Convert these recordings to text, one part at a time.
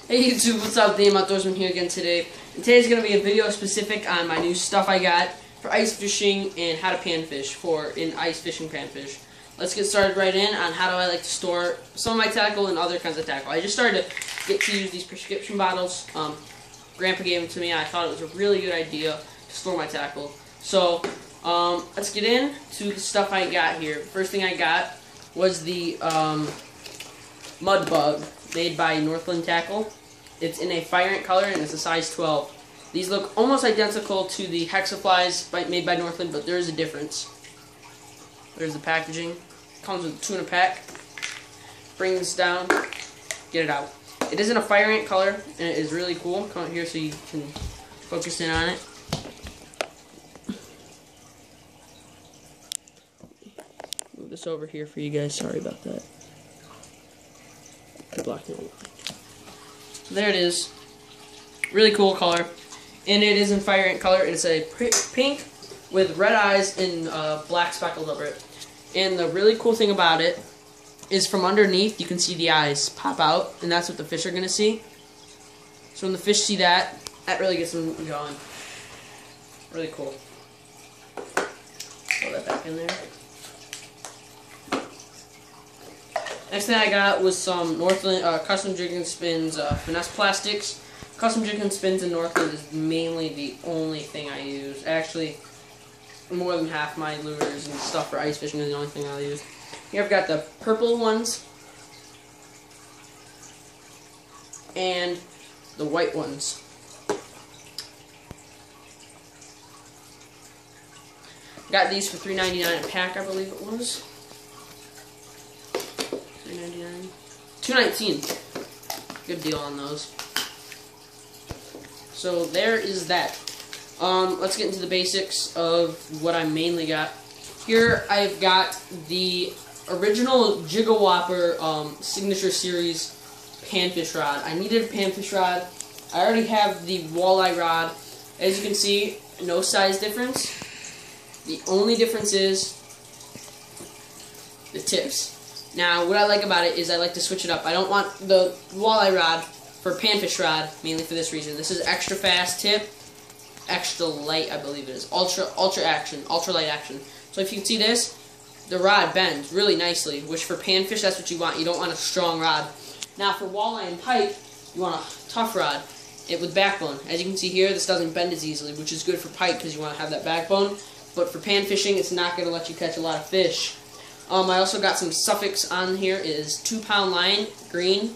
Hey YouTube, what's up? Dame Outdoorsman here again today. And today's going to be a video specific on my new stuff I got for ice fishing and how to panfish in ice fishing panfish. Let's get started right in on how do I like to store some of my tackle and other kinds of tackle. I just started to get to use these prescription bottles. Grandpa gave them to me. I thought it was a really good idea to store my tackle. So let's get into the stuff I got here. First thing I got was the Mud Bug made by Northland Tackle. It's in a fire ant color and it's a size 12. These look almost identical to the Hexaflies made by Northland, but there is a difference. There's the packaging. Comes with a tuna pack. Bring this down. Get it out. It is in a fire ant color and it is really cool. Come out here so you can focus in on it. Move this over here for you guys. Sorry about that. There it is. Really cool color. And it is in fire ant color. It's a pink with red eyes and black speckles over it. And the really cool thing about it is from underneath you can see the eyes pop out, and that's what the fish are going to see. So when the fish see that, that really gets them going. Really cool. Throw that back in there. Next thing I got was some Northland Custom Jig and Spins finesse plastics. Custom Jig and Spins in Northland is mainly the only thing I use. Actually, more than half my lures and stuff for ice fishing is the only thing I use. Here I've got the purple ones and the white ones. Got these for $3.99 a pack, I believe it was. $3.99. $2.19. Good deal on those. So there is that. Let's get into the basics of what I mainly got. Here I've got the original Jiggle Whopper Signature Series panfish rod. I needed a panfish rod. I already have the walleye rod. As you can see, no size difference. The only difference is the tips. Now, what I like about it is I like to switch it up. I don't want the walleye rod for panfish rod, mainly for this reason. This is extra fast tip, extra light, I believe it is. Ultra light action. So if you can see this, the rod bends really nicely, which for panfish, that's what you want. You don't want a strong rod. Now, for walleye and pike, you want a tough rod with backbone. As you can see here, this doesn't bend as easily, which is good for pike because you want to have that backbone. But for pan fishing, it's not going to let you catch a lot of fish. I also got some Suffix on here. It is 2-pound line, green.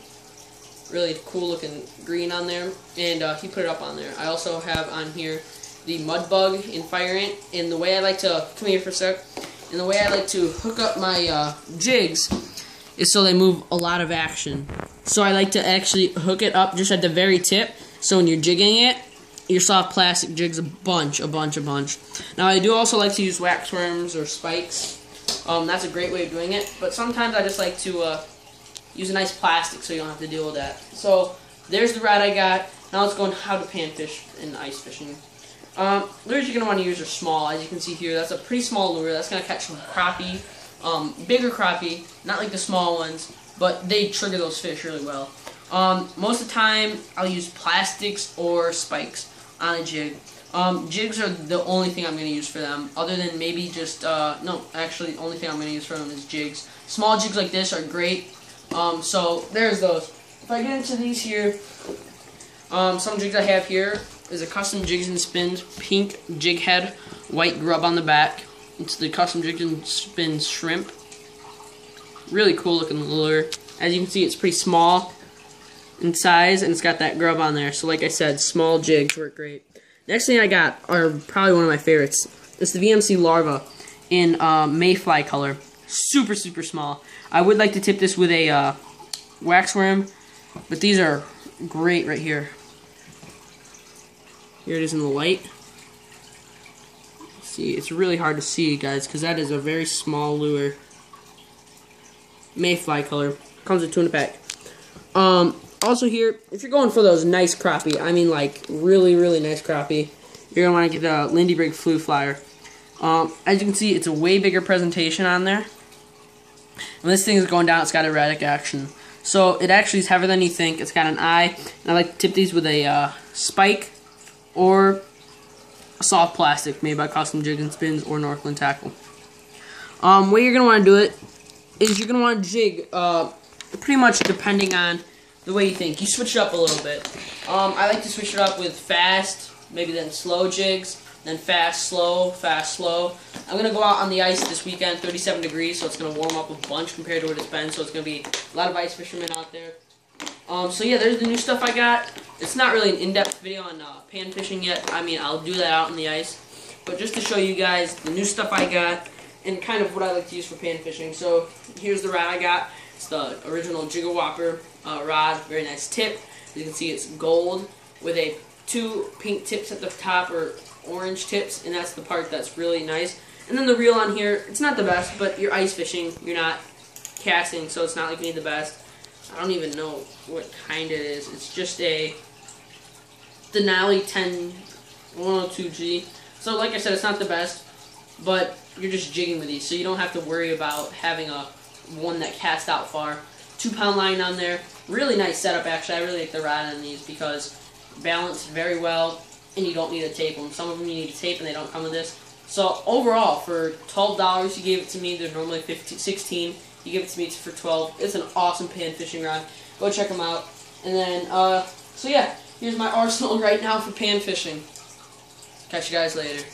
Really cool looking green on there. And he put it up on there. I also have on here the Mud Bug in fire ant. And the way I like to, come here for a sec. And the way I like to hook up my jigs is so they move a lot of action. So I like to actually hook it up just at the very tip. So when you're jigging it, your soft plastic jigs a bunch. Now I do also like to use wax worms or spikes. That's a great way of doing it. But sometimes I just like to use a nice plastic so you don't have to deal with that. So there's the rod I got. Now let's go on how to panfish in ice fishing. Lures you're going to want to use are small. As you can see here, that's a pretty small lure. That's going to catch some crappie, bigger crappie, not like the small ones, but they trigger those fish really well. Most of the time, I'll use plastics or spikes on a jig. Jigs are the only thing I'm going to use for them, other than maybe just, no, actually the only thing I'm going to use for them is jigs. Small jigs like this are great, so there's those. If I get into these here, some jigs I have here is a Custom Jigs and Spins pink jig head, white grub on the back. It's the Custom Jigs and Spins shrimp. Really cool looking lure. As you can see, it's pretty small in size, and it's got that grub on there. So like I said, small jigs work great. Next thing I got are probably one of my favorites. It's the VMC Larva in Mayfly color. Super small. I would like to tip this with a wax worm, but these are great right here. Here it is in the light. See, it's really hard to see, guys, because that is a very small lure. Mayfly color. Comes with tuna pack. Also here, if you're going for those nice crappie, I mean like really nice crappie, you're going to want to get the Lindy Brig Flu Flyer. As you can see, it's a way bigger presentation on there. When this thing is going down, it's got erratic action. So it actually is heavier than you think. It's got an eye, and I like to tip these with a spike or a soft plastic made by Custom Jigs and Spins or Northland Tackle. Way you're gonna want to do it is you're gonna want to jig pretty much depending on the way you think. You switch it up a little bit. I like to switch it up with fast, maybe then slow jigs, then fast, slow, fast, slow. I'm going to go out on the ice this weekend, 37 degrees, so it's going to warm up a bunch compared to what it's been, so it's going to be a lot of ice fishermen out there. So yeah, there's the new stuff I got. It's not really an in-depth video on pan fishing yet. I mean, I'll do that out on the ice. But just to show you guys the new stuff I got and kind of what I like to use for pan fishing. So here's the rod I got. It's the original Jigga Whopper rod. Very nice tip. As you can see, it's gold with two pink tips at the top, or orange tips, and that's the part that's really nice. And then the reel on here, it's not the best, but you're ice fishing, you're not casting, so it's not like you need the best. I don't even know what kind it is. It's just a Denali 102G. So like I said, it's not the best, but you're just jigging with these, so you don't have to worry about having one that casts out far. 2-pound line on there. Really nice setup, actually. I really like the rod on these because balance very well, and you don't need to tape them. Some of them you need to tape, and they don't come with this. So overall, for $12, you gave it to me. They're normally $16. You give it to me for $12. It's an awesome pan fishing rod. Go check them out. And then, so yeah, here's my arsenal right now for pan fishing. Catch you guys later.